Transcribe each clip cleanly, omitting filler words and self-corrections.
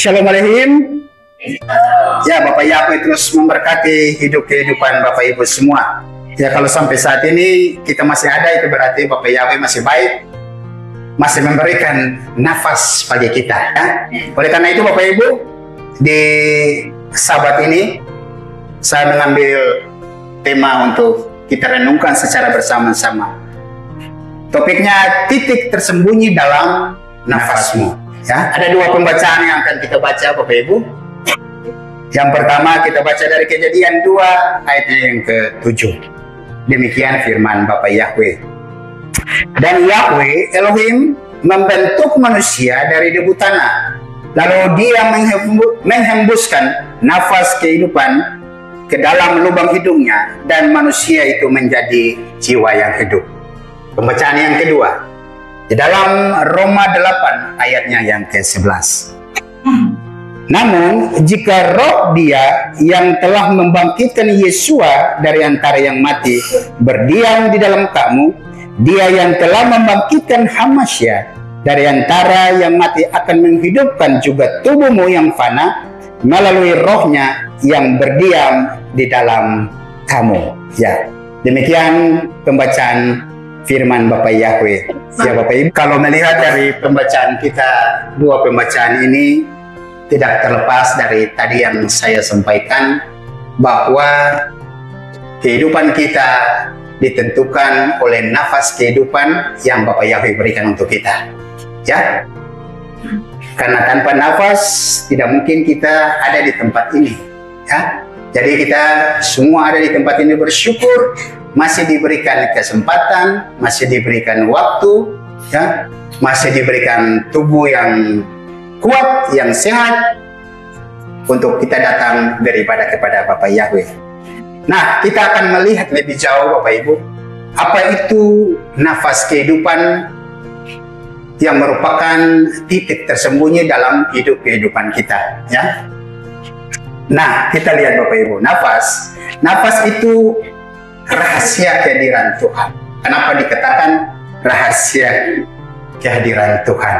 Shalom Aleihim. Ya, Bapak Yahweh terus memberkati kehidupan Bapak Ibu semua. Ya, kalau sampai saat ini kita masih ada, itu berarti Bapak Yahweh masih baik, masih memberikan nafas bagi kita. Ya. Oleh karena itu Bapak Ibu, di Sabat ini saya mengambil tema untuk kita renungkan secara bersama-sama. Topiknya titik tersembunyi dalam nafasmu. Ya, ada dua pembacaan yang akan kita baca Bapak Ibu. Yang pertama kita baca dari Kejadian 2 ayat yang ke-7. Demikian firman Bapak Yahweh. Dan Yahweh Elohim membentuk manusia dari debu tanah, lalu dia menghembuskan nafas kehidupan ke dalam lubang hidungnya, dan manusia itu menjadi jiwa yang hidup. Pembacaan yang kedua di dalam Roma 8 ayatnya yang ke-11. Namun jika roh dia yang telah membangkitkan Yesua dari antara yang mati berdiam di dalam kamu, dia yang telah membangkitkan Hamasya dari antara yang mati akan menghidupkan juga tubuhmu yang fana melalui rohnya yang berdiam di dalam kamu. Ya, demikian pembacaan firman Bapak Yahweh. Ya Bapak Ibu, kalau melihat dari pembacaan kita, dua pembacaan ini tidak terlepas dari tadi yang saya sampaikan, bahwa kehidupan kita ditentukan oleh nafas kehidupan yang Bapak Yahweh berikan untuk kita. Ya, karena tanpa nafas tidak mungkin kita ada di tempat ini. Ya, jadi kita semua ada di tempat ini bersyukur, masih diberikan kesempatan, masih diberikan waktu, ya, masih diberikan tubuh yang kuat, yang sehat untuk kita datang beribadah kepada Bapak Yahweh. Nah, kita akan melihat lebih jauh Bapak Ibu, apa itu nafas kehidupan yang merupakan titik tersembunyi dalam kehidupan kita, ya. Nah, kita lihat Bapak Ibu, nafas itu rahasia kehadiran Tuhan. Kenapa dikatakan rahasia kehadiran Tuhan?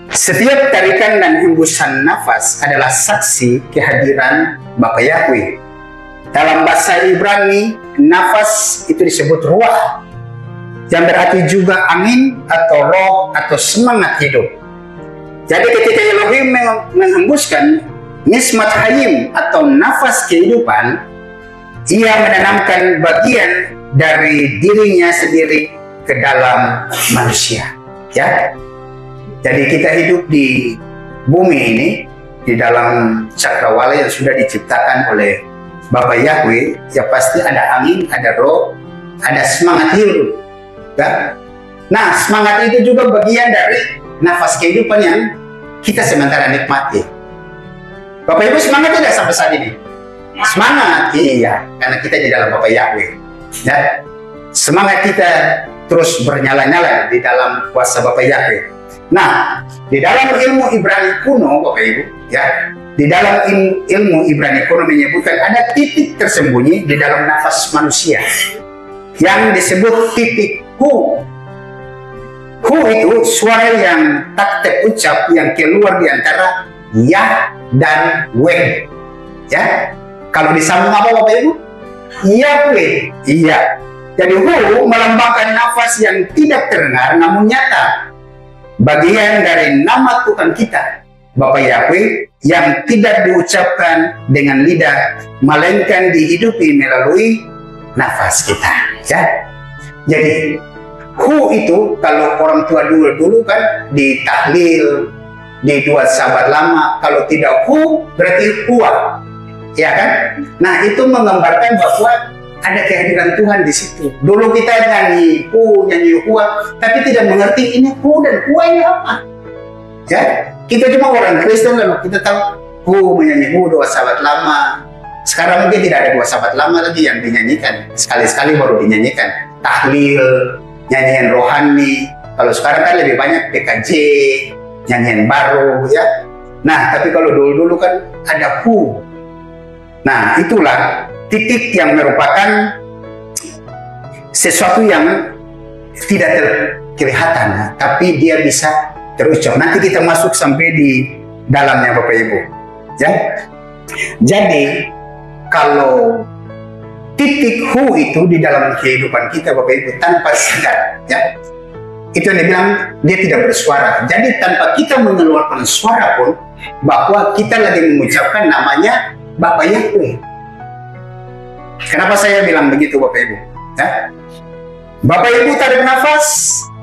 Setiap tarikan dan hembusan nafas adalah saksi kehadiran Bapak Yahweh. Dalam bahasa Ibrani, nafas itu disebut ruah, yang berarti juga angin atau roh atau semangat hidup. Jadi ketika Elohim menghembuskan nismat hayim atau nafas kehidupan, ia menanamkan bagian dari dirinya sendiri ke dalam manusia. Ya, jadi kita hidup di bumi ini, di dalam cakrawala yang sudah diciptakan oleh Bapak Yahweh. Ya pasti ada angin, ada roh, ada semangat hidup. Ya. Nah, semangat itu juga bagian dari nafas kehidupan yang kita sementara nikmati. Bapak Ibu semangat tidak sampai saat ini? Semangat, iya, karena kita di dalam Bapak Yahweh. Ya, semangat kita terus bernyala-nyala di dalam kuasa Bapak Yahweh. Nah, di dalam ilmu Ibrani kuno, Bapak Ibu, ya, di dalam ilmu Ibrani kuno menyebutkan ada titik tersembunyi di dalam nafas manusia yang disebut titik hu. Hu itu suara yang tak terucap yang keluar di antara ya dan we. Ya, kalau disambung apa Bapak Ibu? Yahweh. Iya. Jadi hu melambangkan nafas yang tidak terdengar namun nyata, bagian dari nama Tuhan kita Bapak Yahweh yang tidak diucapkan dengan lidah melainkan dihidupi melalui nafas kita. Ya, jadi hu itu kalau orang tua dulu kan di tahlil, di dua sahabat lama, kalau tidak hu berarti huwa, ya kan? Nah, itu menggambarkan bahwa ada kehadiran Tuhan di situ. Dulu kita nyanyi hu, nyanyi huwa, tapi tidak mengerti ini hu dan huwa ini apa. Ya, kita cuma orang Kristen lalu kita tahu hu, menyanyi hu dua sahabat lama. Sekarang mungkin tidak ada dua sahabat lama lagi yang dinyanyikan, sekali-sekali baru dinyanyikan. Tahlil, nyanyian rohani. Kalau sekarang kan lebih banyak PKJ, nyanyian baru, ya. Nah, tapi kalau dulu-dulu kan ada hu. Nah, itulah titik yang merupakan sesuatu yang tidak kelihatan, tapi dia bisa terucap. Nanti kita masuk sampai di dalamnya Bapak Ibu. Ya. Jadi kalau titik hu itu di dalam kehidupan kita Bapak Ibu tanpa sadar, ya, itu yang dibilang dia tidak bersuara. Jadi tanpa kita mengeluarkan suara pun, bahwa kita lagi mengucapkan namanya Bapak Yahweh. Kenapa saya bilang begitu Bapak Ibu? Ya? Bapak Ibu tarik nafas,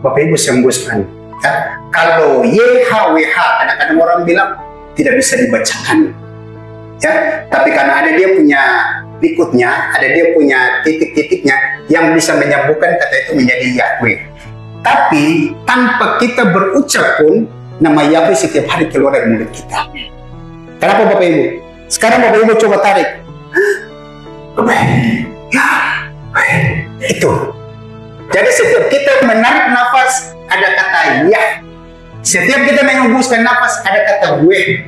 Bapak Ibu hembuskan. Ya? Kalau YHWH, kadang-kadang orang bilang tidak bisa dibacakan. Ya, tapi karena ada dia punya berikutnya, ada dia punya titik-titiknya yang bisa menyambungkan kata itu menjadi Yahweh. Tapi tanpa kita berucap pun nama Yahweh setiap hari keluar dari mulut kita. Kenapa Bapak Ibu? Sekarang Bapak Ibu coba tarik. Yahweh. Itu. Jadi setiap kita menarik nafas ada kata Yah. Setiap kita menghembuskan nafas ada kata Weh.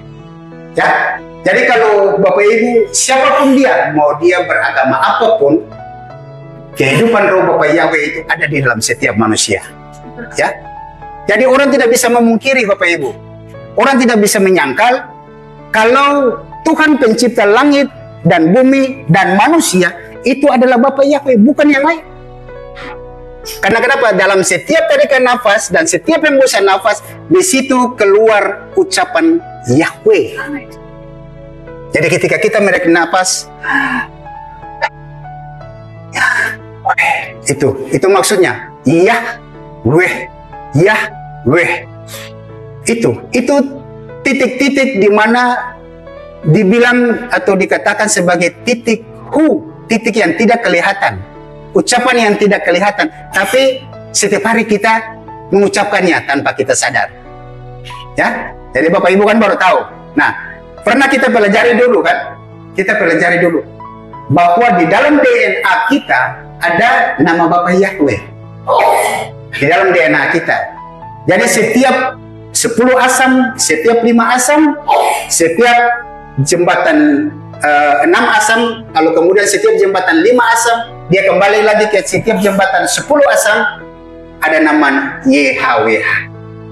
Ya. Jadi kalau Bapak Ibu, siapapun dia, mau dia beragama apapun, kehidupan roh Bapak Yahweh itu ada di dalam setiap manusia. Ya, jadi orang tidak bisa memungkiri Bapak Ibu. Orang tidak bisa menyangkal kalau Tuhan pencipta langit dan bumi dan manusia itu adalah Bapak Yahweh, bukan yang lain. Karena kenapa? Dalam setiap tarikan nafas dan setiap hembusan nafas, di situ keluar ucapan Yahweh. Jadi ketika kita menarik nafas, itu maksudnya Yahweh, Yahweh. Itu titik-titik di mana dibilang atau dikatakan sebagai titik hu, titik yang tidak kelihatan, ucapan yang tidak kelihatan, tapi setiap hari kita mengucapkannya tanpa kita sadar. Ya, jadi Bapak Ibu kan baru tahu. Nah, pernah kita pelajari dulu kan? Kita pelajari dulu bahwa di dalam DNA kita ada nama Bapak Yahweh. Di dalam DNA kita. Jadi setiap 10 asam, setiap 5 asam, setiap jembatan 6 asam, lalu kemudian setiap jembatan 5 asam, dia kembali lagi ke setiap jembatan 10 asam, ada nama YHWH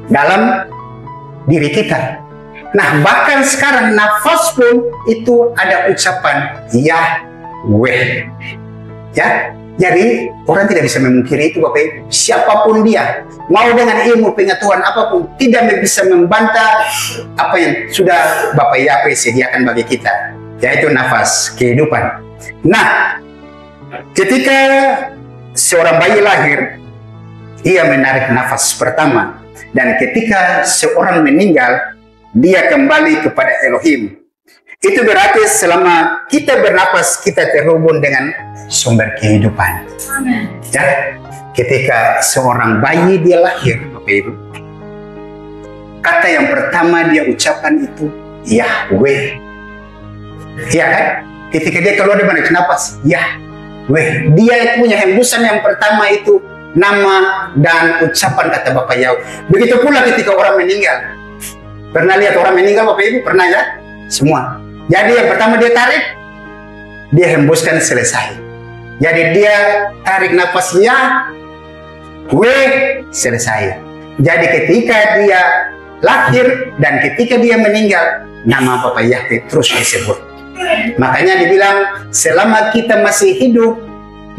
dalam diri kita. Nah, bahkan sekarang nafas pun itu ada ucapan Yahweh. Ya, jadi orang tidak bisa memungkiri itu Bapak Ibu. Siapapun dia, mau dengan ilmu pengetahuan apapun, tidak bisa membantah apa yang sudah Bapak Yahweh sediakan bagi kita, yaitu nafas kehidupan. Nah, ketika seorang bayi lahir, ia menarik nafas pertama, dan ketika seorang meninggal, dia kembali kepada Elohim. Itu berarti selama kita bernapas, kita terhubung dengan sumber kehidupan. Ya, ketika seorang bayi dia lahir, Bapak Ibu, kata yang pertama dia ucapkan itu Yahweh. Iya kan? Ketika dia keluar dari napas, Yahweh. Dia punya hembusan yang pertama itu nama dan ucapan kata Bapak Yahweh. Begitu pula ketika orang meninggal. Pernah lihat orang meninggal Bapak Ibu? Pernah ya? Semua. Jadi yang pertama dia tarik, dia hembuskan selesai. Jadi dia tarik nafas Yahweh, selesai. Jadi ketika dia lahir dan ketika dia meninggal, nama Bapak Yahweh terus disebut. Makanya dibilang selama kita masih hidup,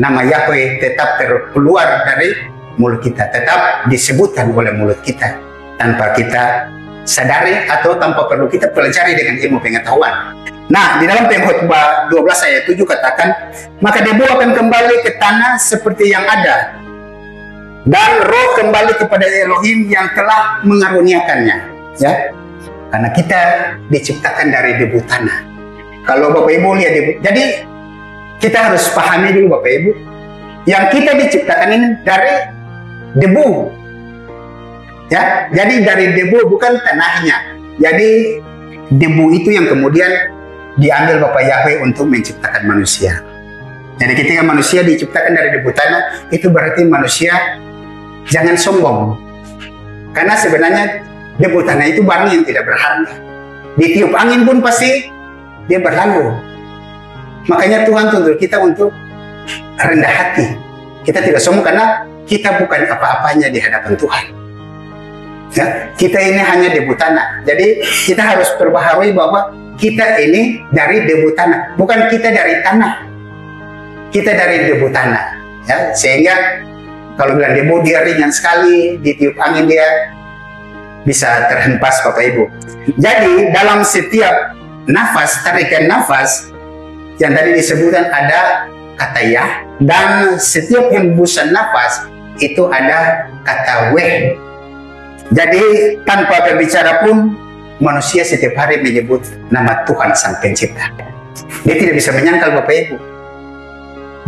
nama Yahweh tetap keluar dari mulut kita, tetap disebutkan oleh mulut kita tanpa kita sadari atau tanpa perlu kita pelajari dengan ilmu pengetahuan. Nah, di dalam Pengkhotbah 12 ayat 7 katakan, maka debu akan kembali ke tanah seperti yang ada, dan roh kembali kepada Elohim yang telah mengaruniakannya. Ya, karena kita diciptakan dari debu tanah. Kalau Bapak Ibu lihat debu, jadi kita harus pahami dulu Bapak Ibu, yang kita diciptakan ini dari debu. Ya, jadi dari debu, bukan tanahnya. Jadi debu itu yang kemudian diambil Bapak Yahweh untuk menciptakan manusia. Jadi ketika manusia diciptakan dari debu tanah, itu berarti manusia jangan sombong. Karena sebenarnya debu tanah itu barang yang tidak berharga. Ditiup angin pun pasti dia berlalu. Makanya Tuhan tuntut kita untuk rendah hati. Kita tidak sombong karena kita bukan apa-apanya di hadapan Tuhan. Ya, kita ini hanya debu tanah. Jadi kita harus perbaharui bahwa kita ini dari debu tanah, bukan kita dari tanah. Kita dari debu tanah. Ya, sehingga kalau bilang debu dia ringan sekali, ditiup angin dia bisa terhempas Bapak Ibu. Jadi dalam setiap nafas, tarikan nafas yang tadi disebutkan ada kata ya, dan setiap hembusan nafas itu ada kata weh. Jadi tanpa berbicara pun manusia setiap hari menyebut nama Tuhan Sang Pencipta. Dia tidak bisa menyangkal Bapak Ibu.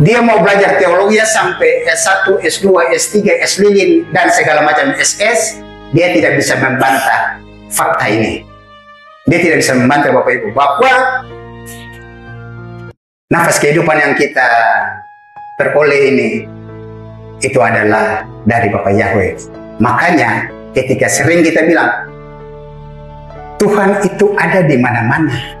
Dia mau belajar teologi sampai S1, S2, S3, S-Lilin, dan segala macam SS, dia tidak bisa membantah fakta ini. Dia tidak bisa membantah Bapak Ibu bahwa nafas kehidupan yang kita peroleh ini itu adalah dari Bapak Yahweh. Makanya ketika sering kita bilang Tuhan itu ada di mana-mana.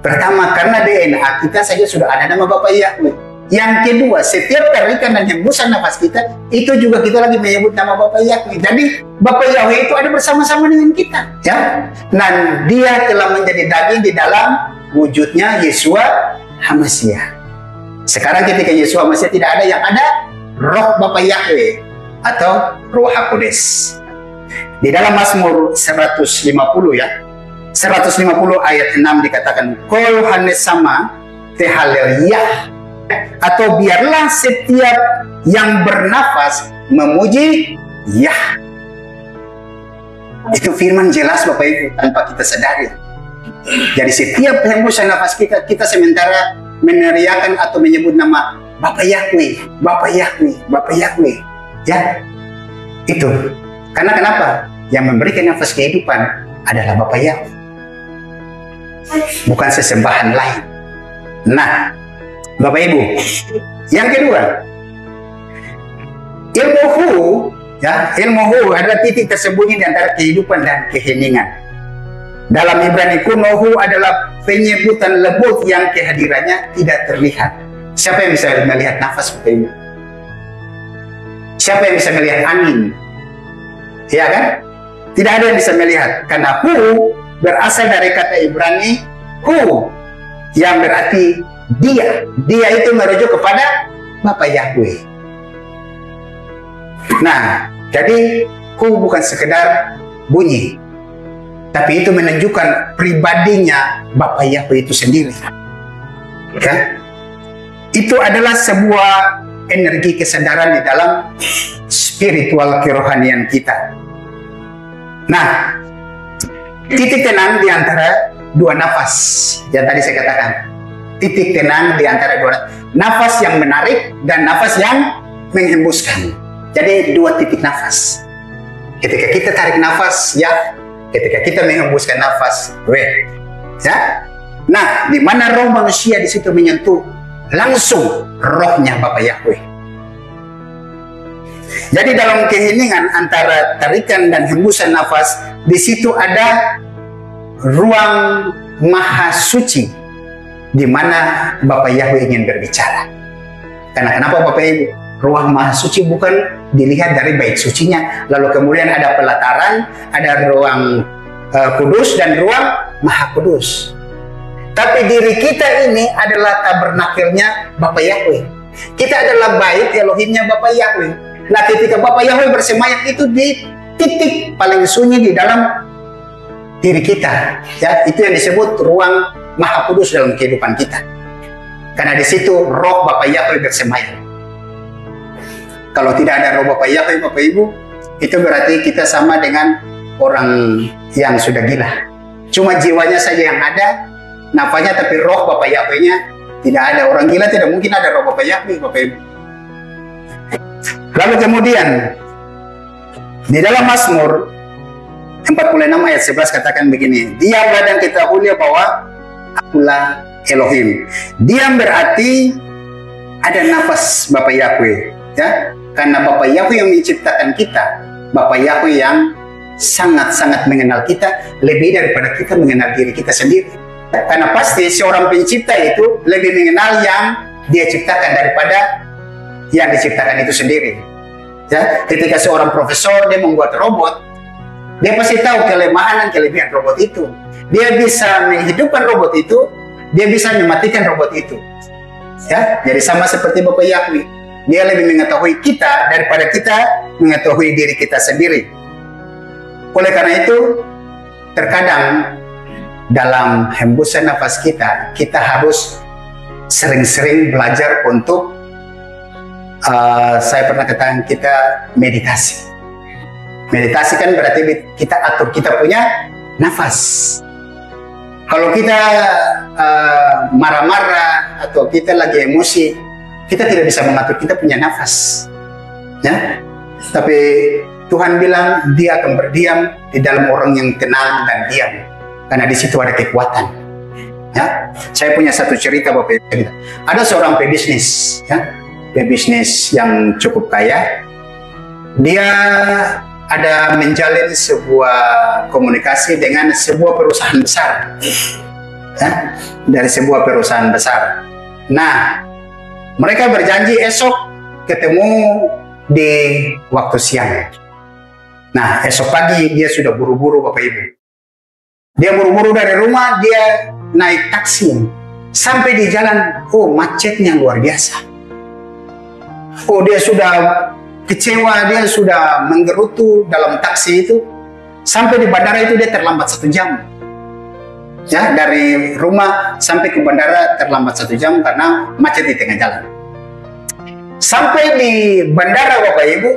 Pertama, karena DNA kita saja sudah ada nama Bapak Yahweh. Yang kedua, setiap tarikan dan hembusan nafas kita, itu juga kita lagi menyebut nama Bapak Yahweh. Jadi Bapak Yahweh itu ada bersama-sama dengan kita, ya. Dan Dia telah menjadi daging di dalam wujudnya Yeshua HaMashiach. Sekarang ketika Yeshua HaMashiach tidak ada, yang ada Roh Bapak Yahweh atau Roh HaKudes. Di dalam Mazmur 150 ya, 150 ayat 6 dikatakan, Kol hanesama tehaleliyah, atau biarlah setiap yang bernafas memuji Yah. Itu firman jelas Bapak Ibu tanpa kita sadari. Jadi setiap hembusan nafas kita, kita sementara meneriakan atau menyebut nama Bapak Yahweh, Bapak Yahweh, Bapak Yahweh. Ya, itu. Karena kenapa? Yang memberikan nafas kehidupan adalah Bapak Yahweh, bukan sesembahan lain. Nah, Bapak Ibu, yang kedua, ilmuhu, ya, ilmuhu adalah titik tersembunyi di antara kehidupan dan keheningan. Dalam Ibrani kunohu adalah penyebutan lembut yang kehadirannya tidak terlihat. Siapa yang bisa melihat nafas Bapak Ibu? Siapa yang bisa melihat angin? Ya kan? Tidak ada yang bisa melihat. Karena hu berasal dari kata Ibrani hu, yang berarti dia. Dia itu merujuk kepada Bapak Yahweh. Nah, jadi hu bukan sekedar bunyi, tapi itu menunjukkan pribadinya Bapak Yahweh itu sendiri. Ya? Itu adalah sebuah energi kesadaran di dalam spiritual kerohanian kita. Nah, titik tenang di antara dua nafas yang tadi saya katakan. Titik tenang di antara dua nafas yang menarik dan nafas yang menghembuskan. Jadi dua titik nafas. Ketika kita tarik nafas, ya. Ketika kita menghembuskan nafas, weh. Ya. Nah, di mana roh manusia di situ menyentuh langsung rohnya Bapak Yahweh. Jadi dalam keheningan antara tarikan dan hembusan nafas, di situ ada ruang maha suci di mana Bapak Yahweh ingin berbicara. Karena kenapa Bapak Ibu? Ruang maha suci bukan dilihat dari bait sucinya, lalu kemudian ada pelataran, ada ruang kudus dan ruang maha kudus. Tapi diri kita ini adalah tabernakelnya Bapak Yahweh. Kita adalah bait Elohimnya Bapak Yahweh. Nah, ketika Bapak Yahweh bersemayam itu di titik paling sunyi di dalam diri kita, ya, itu yang disebut ruang maha kudus dalam kehidupan kita. Karena di situ roh Bapak Yahweh bersemayam. Kalau tidak ada roh Bapak Yahweh, Bapak Ibu, itu berarti kita sama dengan orang yang sudah gila. Cuma jiwanya saja yang ada, nafasnya, tapi roh Bapak Yahwehnya tidak ada. Orang gila tidak mungkin ada roh Bapak Yahweh, Bapak Ibu. Lalu kemudian di dalam Mazmur 46 ayat 11 katakan begini, diamlah dan ketahuilah bahwa akulah Elohim. Diam berarti ada nafas Bapak Yahweh, ya, karena Bapak Yahweh yang menciptakan kita, Bapak Yahweh yang sangat-sangat mengenal kita lebih daripada kita mengenal diri kita sendiri. Karena pasti seorang pencipta itu lebih mengenal yang dia ciptakan daripada yang diciptakan itu sendiri. Ya, ketika seorang profesor dia membuat robot, Dia pasti tahu kelemahan dan kelebihan robot itu. Dia bisa menghidupkan robot itu, dia bisa mematikan robot itu. Ya, jadi sama seperti Bapak Yahweh. Dia lebih mengetahui kita daripada kita mengetahui diri kita sendiri. Oleh karena itu, terkadang dalam hembusan nafas kita, kita harus sering-sering belajar untuk saya pernah katakan kita meditasi. Meditasi kan berarti kita atur kita punya nafas. Kalau kita marah-marah atau kita lagi emosi, kita tidak bisa mengatur kita punya nafas. Ya, tapi Tuhan bilang Dia akan berdiam di dalam orang yang tenang dan diam, karena di situ ada kekuatan. Ya, saya punya satu cerita Bapak Ibu. Ada seorang pebisnis, ya, pebisnis yang cukup kaya. Dia ada menjalin sebuah komunikasi dengan sebuah perusahaan besar, ya, dari sebuah perusahaan besar. Nah, mereka berjanji esok ketemu di waktu siang. Nah, esok pagi dia sudah buru-buru Bapak Ibu. Dia buru-buru dari rumah, dia naik taksi. Sampai di jalan, oh macetnya luar biasa. Oh dia sudah kecewa, dia sudah menggerutu dalam taksi itu. Sampai di bandara itu dia terlambat 1 jam. Ya, dari rumah sampai ke bandara terlambat 1 jam karena macet di tengah jalan. Sampai di bandara Bapak Ibu,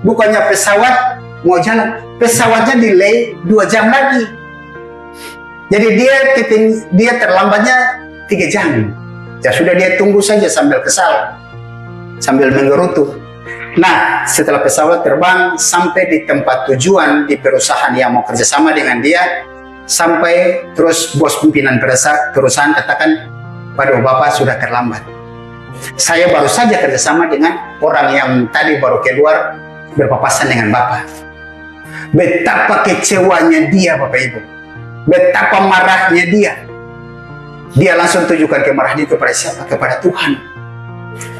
bukannya pesawat mau jalan, pesawatnya delay 2 jam lagi. Jadi dia terlambatnya 3 jam. Ya sudah dia tunggu saja sambil kesal, sambil menggerutu. Nah, setelah pesawat terbang sampai di tempat tujuan di perusahaan yang mau kerjasama dengan dia, sampai terus bos pimpinan perusahaan katakan, "Waduh, Bapak sudah terlambat. Saya baru saja kerjasama dengan orang yang tadi baru keluar berpapasan dengan Bapak." Betapa kecewanya dia Bapak Ibu, betapa marahnya dia. Dia langsung tunjukkan kemarahan itu kepada siapa? Kepada Tuhan.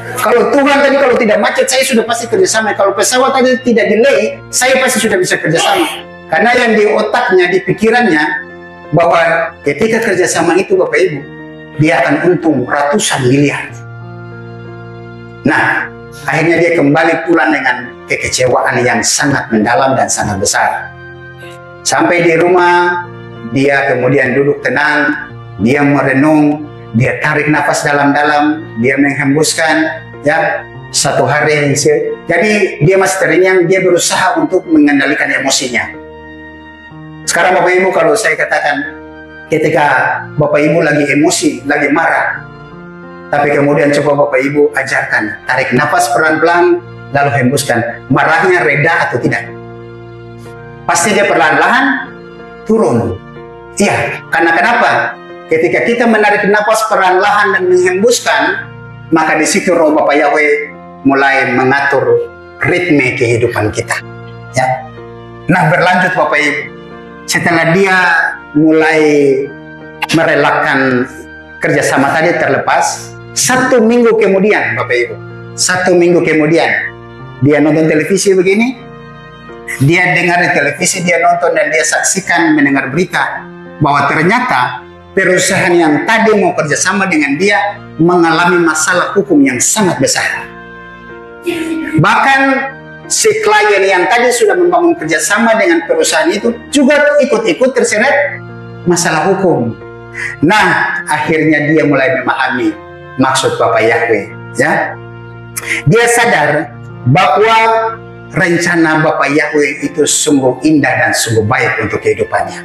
Kalau Tuhan tadi kalau tidak macet, saya sudah pasti kerjasama. Kalau pesawat tadi tidak delay, saya pasti sudah bisa kerjasama. Karena yang di otaknya, di pikirannya, bahwa ketika kerjasama itu Bapak Ibu, dia akan untung ratusan miliar. Nah, akhirnya dia kembali pulang dengan kekecewaan yang sangat mendalam dan sangat besar. Sampai di rumah, dia kemudian duduk tenang, dia merenung, dia tarik nafas dalam-dalam, dia menghembuskan, ya, 1 hari. Jadi dia masih terngiang, dia berusaha untuk mengendalikan emosinya. Sekarang Bapak Ibu, kalau saya katakan, ketika Bapak Ibu lagi emosi, lagi marah, tapi kemudian coba Bapak Ibu ajarkan, tarik nafas pelan-pelan, lalu hembuskan, marahnya reda atau tidak? Pasti dia perlahan-lahan turun. Iya, karena kenapa? Ketika kita menarik nafas perlahan-lahan dan menghembuskan, maka di situ roh Bapak Yahweh mulai mengatur ritme kehidupan kita. Ya. Nah, berlanjut Bapak Ibu. Setelah dia mulai merelakan kerjasama tadi terlepas, 1 minggu kemudian Bapak Ibu, 1 minggu kemudian, dia nonton televisi begini, dia dengar di televisi, dia nonton dan dia saksikan mendengar berita bahwa ternyata perusahaan yang tadi mau kerjasama dengan dia mengalami masalah hukum yang sangat besar. Bahkan si klien yang tadi sudah membangun kerjasama dengan perusahaan itu juga ikut-ikut terseret masalah hukum. Nah, akhirnya dia mulai memahami maksud Bapak Yahweh. Ya, dia sadar bahwa rencana Bapak Yahweh itu sungguh indah dan sungguh baik untuk kehidupannya.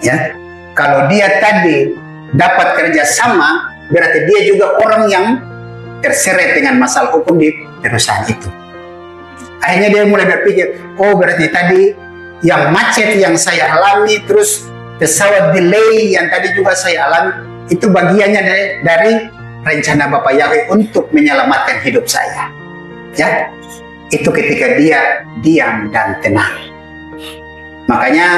Ya. Kalau dia tadi dapat kerjasama, berarti dia juga orang yang terseret dengan masalah hukum di perusahaan itu. Akhirnya dia mulai berpikir, oh berarti tadi yang macet yang saya alami, terus pesawat delay yang tadi juga saya alami, itu bagiannya dari rencana Bapak Yahweh untuk menyelamatkan hidup saya. Ya, itu ketika dia diam dan tenang. Makanya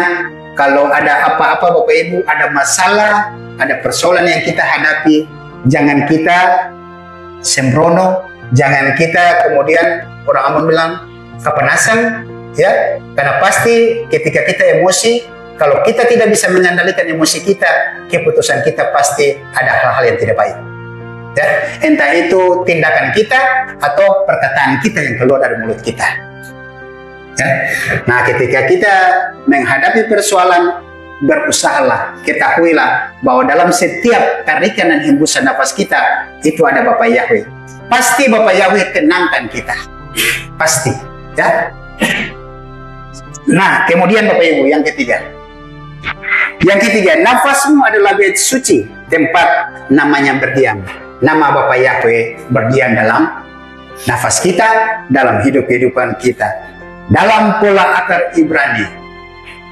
kalau ada apa-apa Bapak Ibu, ada masalah, ada persoalan yang kita hadapi, jangan kita sembrono, jangan kita kemudian orang Ambon bilang kepanasan, ya, karena pasti ketika kita emosi, kalau kita tidak bisa mengendalikan emosi kita, keputusan kita pasti ada hal-hal yang tidak baik. Ya, entah itu tindakan kita atau perkataan kita yang keluar dari mulut kita. Ya. Nah, ketika kita menghadapi persoalan, berusahalah, ketahuilah bahwa dalam setiap tarikan dan hembusan nafas kita itu ada Bapa Yahweh. Pasti Bapa Yahweh tenangkan kita, pasti. Ya. Nah, kemudian Bapak Ibu, yang ketiga, nafasmu adalah bait suci, tempat namanya berdiam. Nama Bapa Yahweh berdiam dalam nafas kita, dalam hidup-kehidupan kita. Dalam pola akar Ibrani,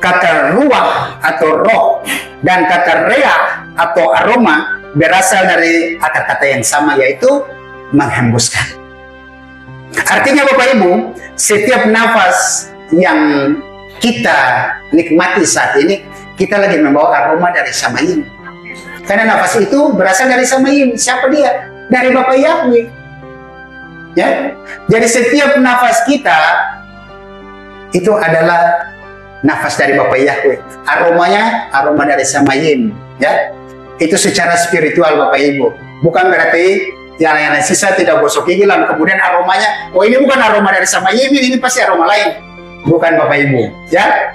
kata ruah atau roh dan kata rea atau aroma berasal dari akar kata yang sama, yaitu menghembuskan. Artinya Bapak Ibu, setiap nafas yang kita nikmati saat ini, kita lagi membawa aroma dari Samayim. Karena nafas itu berasal dari Samayim. Siapa dia? Dari Bapa Yahweh. Ya, jadi setiap nafas kita itu adalah nafas dari Bapa Yahweh. Aromanya aroma dari Samayim. Ya, itu secara spiritual Bapak Ibu. Bukan berarti yang sisa tidak gosok gigi lalu kemudian aromanya, oh ini bukan aroma dari Samayim, ini pasti aroma lain. Bukan Bapak Ibu. Ya,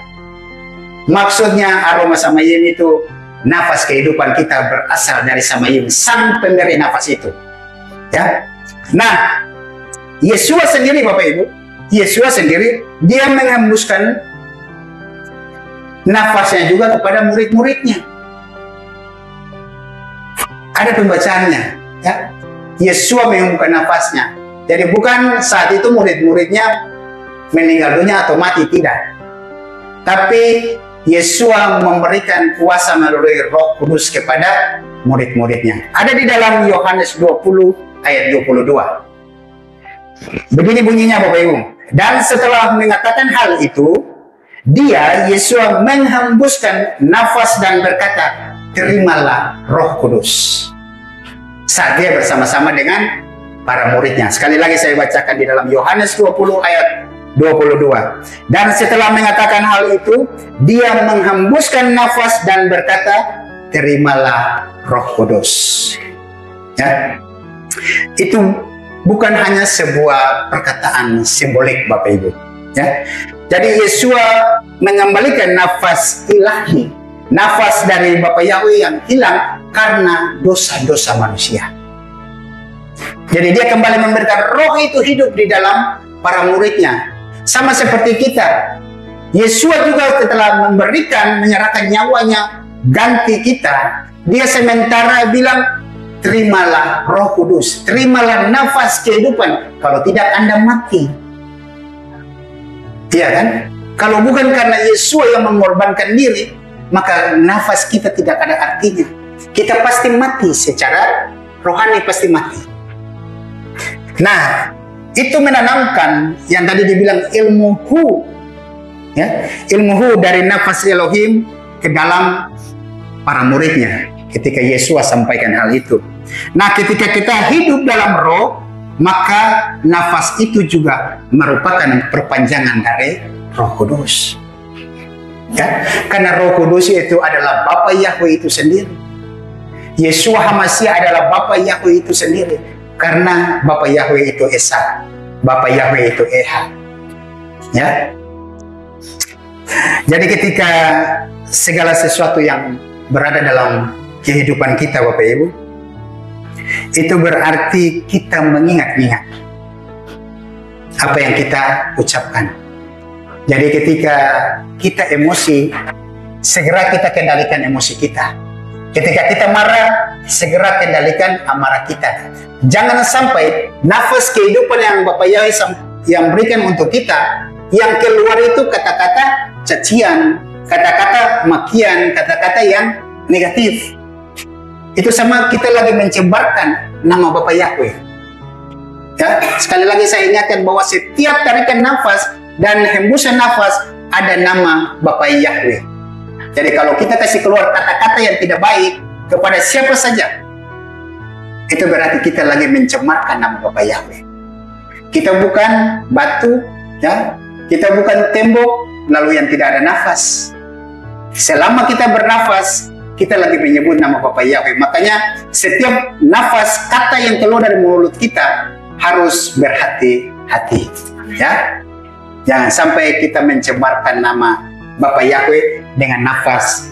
maksudnya aroma Samayim itu nafas kehidupan kita berasal dari Samayim, sang pemberi nafas itu. Ya. Nah, Yesua sendiri Bapak Ibu, Yesua sendiri dia menghembuskan nafasnya juga kepada murid-muridnya. Ada pembacaannya, ya. Yesua menghembuskan nafasnya. Jadi bukan saat itu murid-muridnya meninggal dunia atau mati, tidak. Tapi Yesua memberikan kuasa melalui Roh Kudus kepada murid-muridnya. Ada di dalam Yohanes 20 ayat 22. Begini bunyinya Bapak Ibu. Dan setelah mengatakan hal itu, dia, Yesua, menghembuskan nafas dan berkata, terimalah Roh Kudus. Saat dia bersama-sama dengan para muridnya. Sekali lagi saya bacakan di dalam Yohanes 20 ayat 22. Dan setelah mengatakan hal itu, dia menghembuskan nafas dan berkata, terimalah Roh Kudus. Ya. Itu bukan hanya sebuah perkataan simbolik Bapak Ibu. Ya. Jadi Yesua mengembalikan nafas ilahi, nafas dari Bapa Yahweh yang hilang karena dosa-dosa manusia. Jadi dia kembali memberikan roh itu hidup di dalam para muridnya. Sama seperti kita, Yesua juga setelah menyerahkan nyawanya ganti kita, dia sementara bilang, terimalah Roh Kudus, terimalah nafas kehidupan, kalau tidak Anda mati. Iya kan? Kalau bukan karena Yesua yang mengorbankan diri, maka nafas kita tidak ada artinya. Kita pasti mati secara rohani, pasti mati. Nah, itu menanamkan yang tadi dibilang ilmu hu, ya, ilmu hu dari nafas Elohim ke dalam para muridnya ketika Yesua sampaikan hal itu. Nah, ketika kita hidup dalam roh, maka nafas itu juga merupakan perpanjangan dari Roh Kudus. Ya, karena Roh Kudus itu adalah Bapa Yahweh itu sendiri. Yesua HaMashiach adalah Bapa Yahweh itu sendiri. Karena Bapa Yahweh itu Esa, Bapa Yahweh itu Eha. Ya. Jadi ketika segala sesuatu yang berada dalam kehidupan kita Bapak Ibu, itu berarti kita mengingat-ingat apa yang kita ucapkan. Jadi ketika kita emosi, segera kita kendalikan emosi kita. Ketika kita marah, segera kendalikan amarah kita. Jangan sampai nafas kehidupan yang Bapak Yahweh yang berikan untuk kita, yang keluar itu kata-kata cacian, kata-kata makian, kata-kata yang negatif. Itu sama kita lagi mencebarkan nama Bapak Yahweh. Ya, sekali lagi saya ingatkan bahwa setiap tarikan nafas dan hembusan nafas ada nama Bapak Yahweh. Jadi kalau kita kasih keluar kata-kata yang tidak baik kepada siapa saja, itu berarti kita lagi mencemarkan nama Bapak Yahweh. Kita bukan batu, ya, Kita bukan tembok lalu yang tidak ada nafas. Selama kita bernafas, kita lagi menyebut nama Bapa Yahweh. Makanya setiap nafas kata yang keluar dari mulut kita harus berhati-hati, ya. Jangan sampai kita mencemarkan nama Bapa Yahweh dengan nafas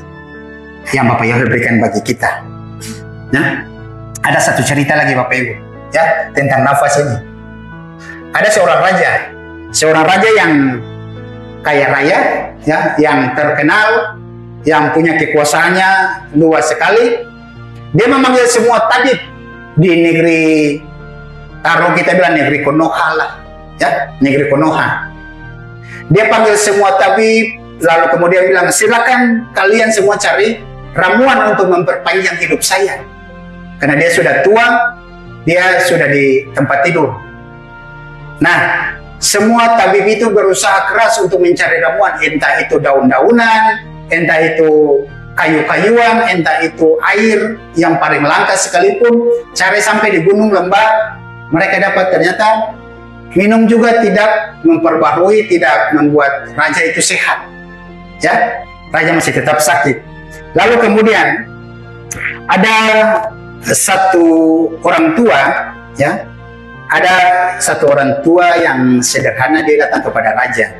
yang Bapa Yahweh berikan bagi kita. Nah, ada satu cerita lagi Bapak Ibu, ya, tentang nafas ini. Ada seorang raja yang kaya raya, ya, yang terkenal, yang punya kekuasaannya luas sekali. Dia memanggil semua tabib di negeri, taruh kita bilang negeri Konoha lah, ya, negeri Konoha. Dia panggil semua tabib, lalu kemudian bilang, silakan kalian semua cari ramuan untuk memperpanjang hidup saya. Karena dia sudah tua, dia sudah di tempat tidur. Nah, semua tabib itu berusaha keras untuk mencari ramuan, entah itu daun-daunan, entah itu kayu-kayuan, entah itu air yang paling langka sekalipun, cari sampai di gunung lembah, mereka dapat ternyata minum juga tidak memperbarui, tidak membuat raja itu sehat. Ya, raja masih tetap sakit. Lalu kemudian ada satu orang tua, ya, ada satu orang tua yang sederhana, dia datang kepada raja.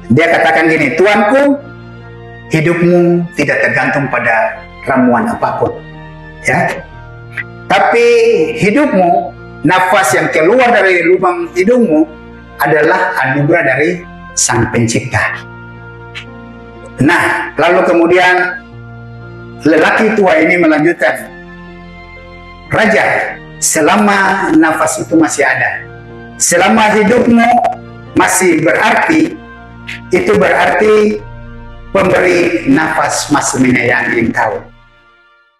Dia katakan gini, tuanku, hidupmu tidak tergantung pada ramuan apapun, ya. Tapi hidupmu, nafas yang keluar dari lubang hidungmu adalah anugerah dari Sang Pencipta. Nah, lalu kemudian lelaki tua ini melanjutkan, raja, selama nafas itu masih ada, selama hidupmu masih berarti, itu berarti pemberi nafas masih menyayangi engkau,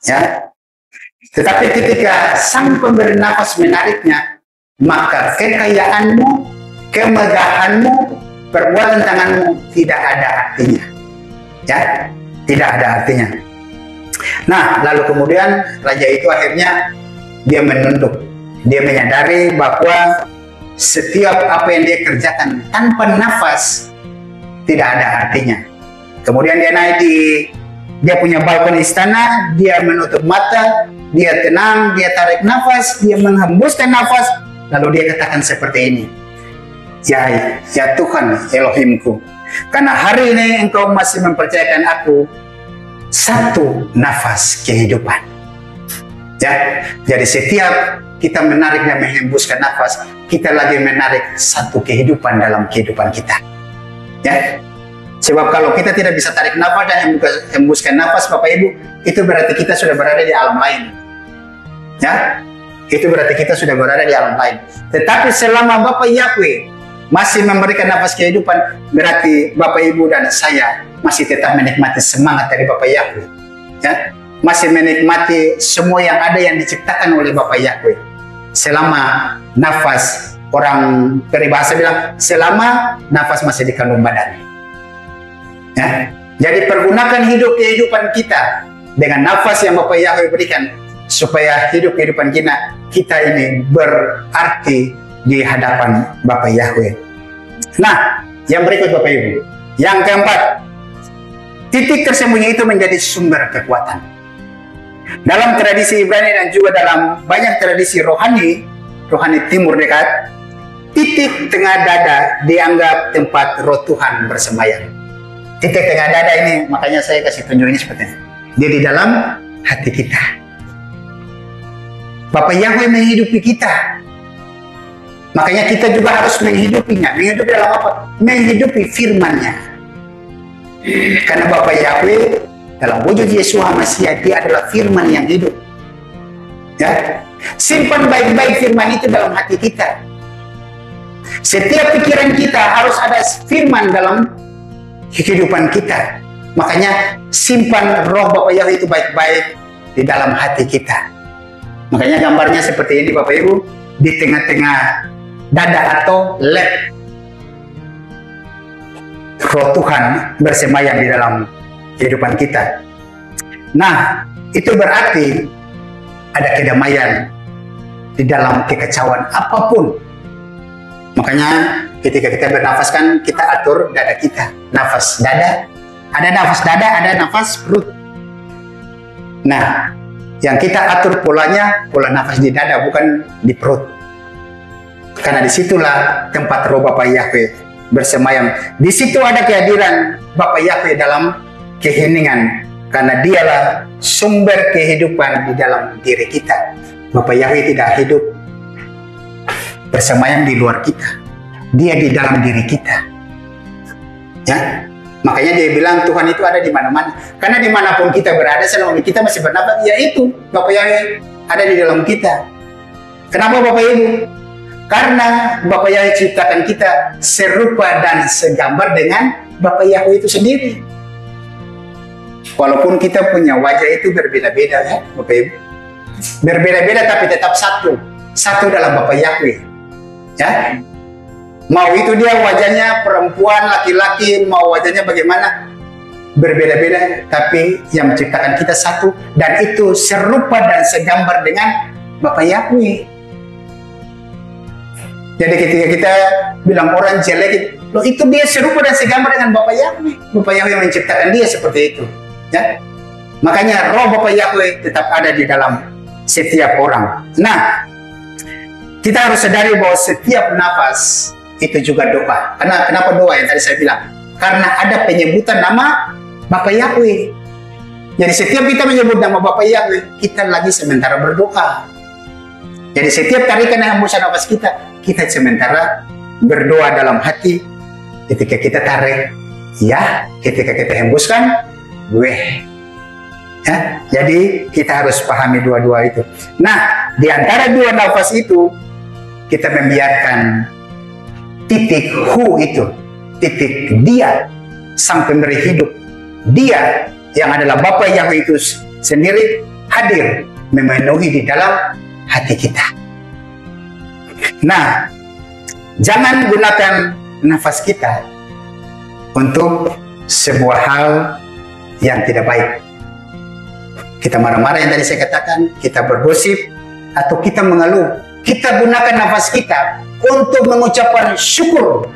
ya. Tetapi ketika sang pemberi nafas menariknya, maka kekayaanmu, kemegahanmu, perbuatan tanganmu tidak ada artinya, ya, tidak ada artinya. Nah, lalu kemudian raja itu akhirnya dia menunduk, dia menyadari bahwa setiap apa yang dia kerjakan tanpa nafas tidak ada artinya. Kemudian dia naik dia punya balkon istana, dia menutup mata, dia tenang, dia tarik nafas, dia menghembuskan nafas, lalu dia katakan seperti ini, ya Tuhan Elohimku, karena hari ini engkau masih mempercayakan aku satu nafas kehidupan. Ya, jadi setiap kita menarik dan menghembuskan nafas, kita lagi menarik satu kehidupan dalam kehidupan kita. Ya, sebab kalau kita tidak bisa tarik nafas dan hembuskan nafas, Bapak Ibu, itu berarti kita sudah berada di alam lain. Ya, itu berarti kita sudah berada di alam lain. Tetapi selama Bapak Yahweh masih memberikan nafas kehidupan, berarti Bapak Ibu dan saya masih tetap menikmati semangat dari Bapak Yahweh. Ya, masih menikmati semua yang ada yang diciptakan oleh Bapa Yahweh. Selama nafas, orang peribahasa bilang, selama nafas masih di kandung badan. Ya. Jadi pergunakan hidup kehidupan kita dengan nafas yang Bapa Yahweh berikan, supaya hidup kehidupan kita ini berarti di hadapan Bapa Yahweh. Nah, yang berikut Bapak Ibu, yang keempat, titik tersembunyi itu menjadi sumber kekuatan. Dalam tradisi Ibrani dan juga dalam banyak tradisi rohani timur dekat, titik tengah dada dianggap tempat roh Tuhan bersemayam. Titik tengah dada ini, makanya saya kasih tunjuk ini seperti ini. Dia di dalam hati kita. Bapa Yahweh menghidupi kita. Makanya kita juga harus menghidupinya. Menghidupi dalam apa? Menghidupi firman-Nya. Karena Bapa Yahweh dalam wujud Yesus Masiah, dia adalah firman yang hidup. Ya, simpan baik-baik firman itu dalam hati kita. Setiap pikiran kita harus ada firman dalam kehidupan kita. Makanya simpan roh Bapa Yahweh itu baik-baik di dalam hati kita. Makanya gambarnya seperti ini Bapak Ibu, di tengah-tengah dada atau lab, roh Tuhan bersemayam di dalam kehidupan kita. Nah, itu berarti ada kedamaian di dalam kekacauan apapun. Makanya ketika kita bernafas kan kita atur dada kita, nafas dada, ada nafas dada, ada nafas perut. Nah, yang kita atur polanya, pola nafas di dada bukan di perut. Karena disitulah tempat roh Bapa Yahweh bersemayam. Di situ ada kehadiran Bapa Yahweh dalam keheningan, karena dialah sumber kehidupan di dalam diri kita. Bapa Yahweh tidak hidup bersemayam di luar kita, dia di dalam diri kita. Ya, makanya dia bilang Tuhan itu ada di mana-mana. Karena dimanapun kita berada, selama kita masih bernafas, yaitu Bapa Yahweh ada di dalam kita. Kenapa Bapak Ibu? Karena Bapa Yahweh ciptakan kita serupa dan segambar dengan Bapa Yahweh itu sendiri. Walaupun kita punya wajah itu berbeda-beda ya Bapak Ibu, berbeda-beda tapi tetap satu dalam Bapa Yahweh. Ya, mau itu dia wajahnya perempuan, laki-laki, mau wajahnya bagaimana, berbeda-beda, tapi yang menciptakan kita satu, dan itu serupa dan segambar dengan Bapa Yahweh. Jadi ketika kita bilang orang jelek, loh itu dia serupa dan segambar dengan Bapa Yahweh. Bapa Yahweh menciptakan dia seperti itu. Ya, makanya roh Bapa Yahweh tetap ada di dalam setiap orang. Nah, kita harus sadari bahwa setiap nafas itu juga doa. Karena kenapa doa yang tadi saya bilang? Karena ada penyebutan nama Bapa Yahweh. Jadi setiap kita menyebut nama Bapa Yahweh, kita lagi sementara berdoa. Jadi setiap tarikan dan hembusan nafas kita sementara berdoa dalam hati. Ketika kita tarik, ya. Ketika kita hembuskan, weh. Ya, jadi kita harus pahami dua-dua itu. Nah, di antara dua nafas itu, kita membiarkan titik hu itu, titik dia sang pemberi hidup, dia yang adalah Bapa Yahweh itu sendiri hadir memenuhi di dalam hati kita. Nah, jangan gunakan nafas kita untuk sebuah hal yang tidak baik. Kita marah-marah yang tadi saya katakan, kita bergosip, atau kita mengeluh. Kita gunakan nafas kita untuk mengucapkan syukur.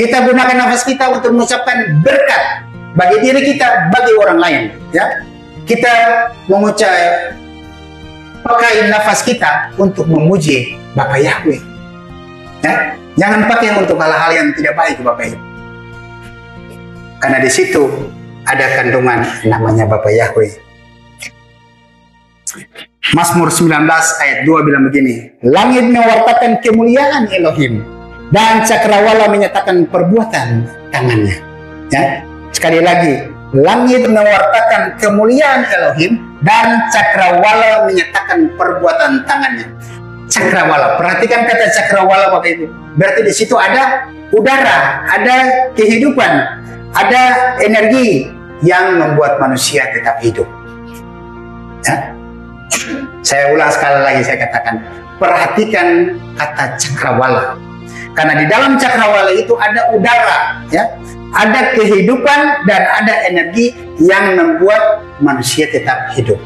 Kita gunakan nafas kita untuk mengucapkan berkat bagi diri kita, bagi orang lain. Ya, kita mengucap pakai nafas kita untuk memuji Bapa Yahweh. Ya, jangan pakai untuk hal-hal yang tidak baik, Bapak Ibu. Karena di situ ada kandungan namanya Bapa Yahweh. Mazmur 19 ayat 2 bilang begini, langit mewartakan kemuliaan Elohim dan cakrawala menyatakan perbuatan tangannya. Ya, sekali lagi, langit mewartakan kemuliaan Elohim dan cakrawala menyatakan perbuatan tangannya. Cakrawala, perhatikan kata cakrawala Bapak Ibu. Berarti di situ ada udara, ada kehidupan, ada energi yang membuat manusia tetap hidup. Ya. Saya ulang sekali lagi, saya katakan, perhatikan kata cakrawala. Karena di dalam cakrawala itu ada udara, ya, ada kehidupan dan ada energi yang membuat manusia tetap hidup.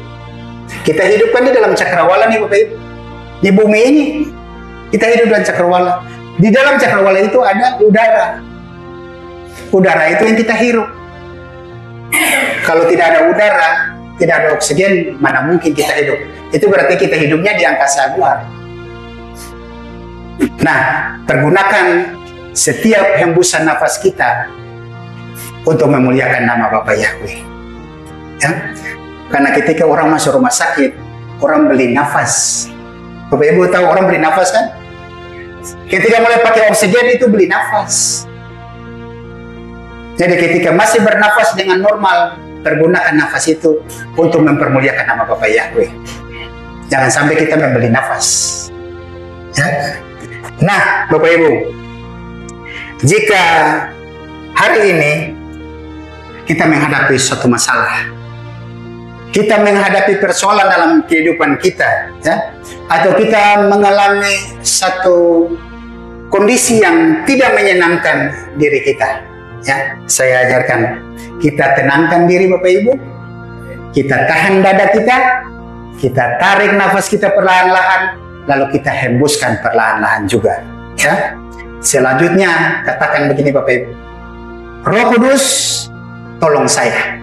Kita hidupkan di dalam cakrawala nih Bapak Ibu. Di bumi ini kita hidup dalam cakrawala. Di dalam cakrawala itu ada udara. Udara itu yang kita hirup. Kalau tidak ada udara, tidak ada oksigen, mana mungkin kita hidup. Itu berarti kita hidupnya di angkasa luar. Nah, pergunakan setiap hembusan nafas kita untuk memuliakan nama Bapa Yahweh. Ya? Karena ketika orang masuk rumah sakit, orang beli nafas. Bapak Ibu tahu orang beli nafas kan? Ketika mulai pakai oksigen itu beli nafas. Jadi ketika masih bernafas dengan normal, pergunakan nafas itu untuk mempermuliakan nama Bapa Yahweh. Jangan sampai kita membeli nafas. Ya. Nah, Bapak Ibu, jika hari ini kita menghadapi suatu masalah, kita menghadapi persoalan dalam kehidupan kita, ya, atau kita mengalami satu kondisi yang tidak menyenangkan diri kita, ya, saya ajarkan kita tenangkan diri Bapak Ibu, kita tahan dada kita tarik nafas kita perlahan-lahan, lalu kita hembuskan perlahan-lahan juga, ya. Selanjutnya, katakan begini Bapak Ibu. Roh Kudus, tolong saya.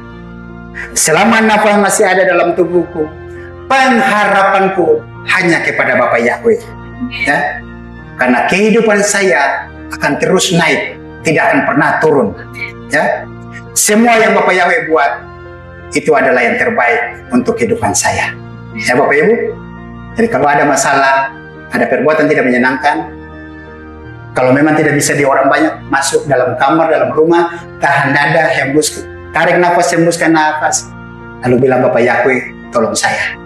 Selama nafas masih ada dalam tubuhku, pengharapanku hanya kepada Bapak Yahweh. Ya? Karena kehidupan saya akan terus naik, tidak akan pernah turun. Ya? Semua yang Bapak Yahweh buat, itu adalah yang terbaik untuk kehidupan saya. Ya Bapak Ibu? Jadi kalau ada masalah, ada perbuatan tidak menyenangkan, kalau memang tidak bisa di orang banyak, masuk dalam kamar, dalam rumah, tahan dada, hembus, tarik nafas, hembuskan nafas, lalu bilang Bapak Yahweh, tolong saya.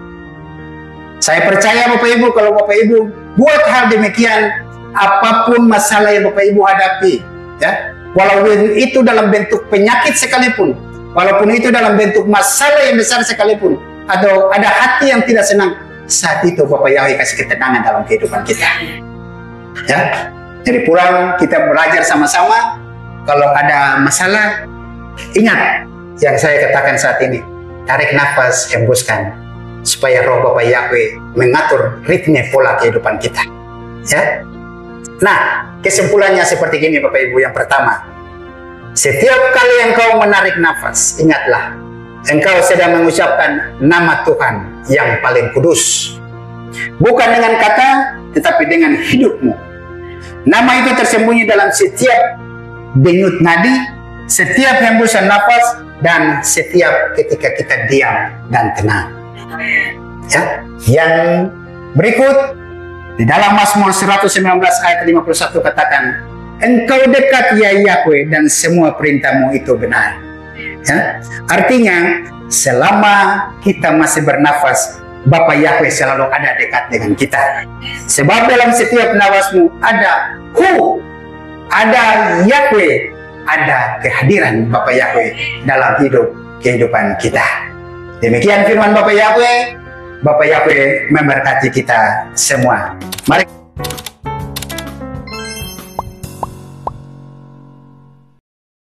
Saya percaya Bapak Ibu, kalau Bapak Ibu buat hal demikian, apapun masalah yang Bapak Ibu hadapi, ya, walaupun itu dalam bentuk penyakit sekalipun, walaupun itu dalam bentuk masalah yang besar sekalipun, atau ada hati yang tidak senang, saat itu Bapak Yahweh kasih ketenangan dalam kehidupan kita. Ya. Jadi pulang kita belajar sama-sama. Kalau ada masalah, ingat yang saya katakan saat ini. Tarik nafas, hembuskan, supaya roh Bapak Yahweh mengatur ritme pola kehidupan kita. Ya. Nah, kesimpulannya seperti gini Bapak Ibu. Yang pertama, setiap kali engkau menarik nafas, ingatlah, engkau sedang mengucapkan nama Tuhan yang paling kudus. Bukan dengan kata, tetapi dengan hidupmu. Nama itu tersembunyi dalam setiap denyut nadi, setiap hembusan nafas, dan setiap ketika kita diam dan tenang. Ya. Yang berikut, di dalam Mazmur 119 ayat 51 katakan, engkau dekat ya Yahweh dan semua perintahmu itu benar. Ya. Artinya, selama kita masih bernafas, Bapak Yahweh selalu ada dekat dengan kita. Sebab dalam setiap nafasmu ada ada Yahweh, ada kehadiran Bapak Yahweh dalam kehidupan kita. Demikian firman Bapak Yahweh. Bapak Yahweh memberkati kita semua. Mari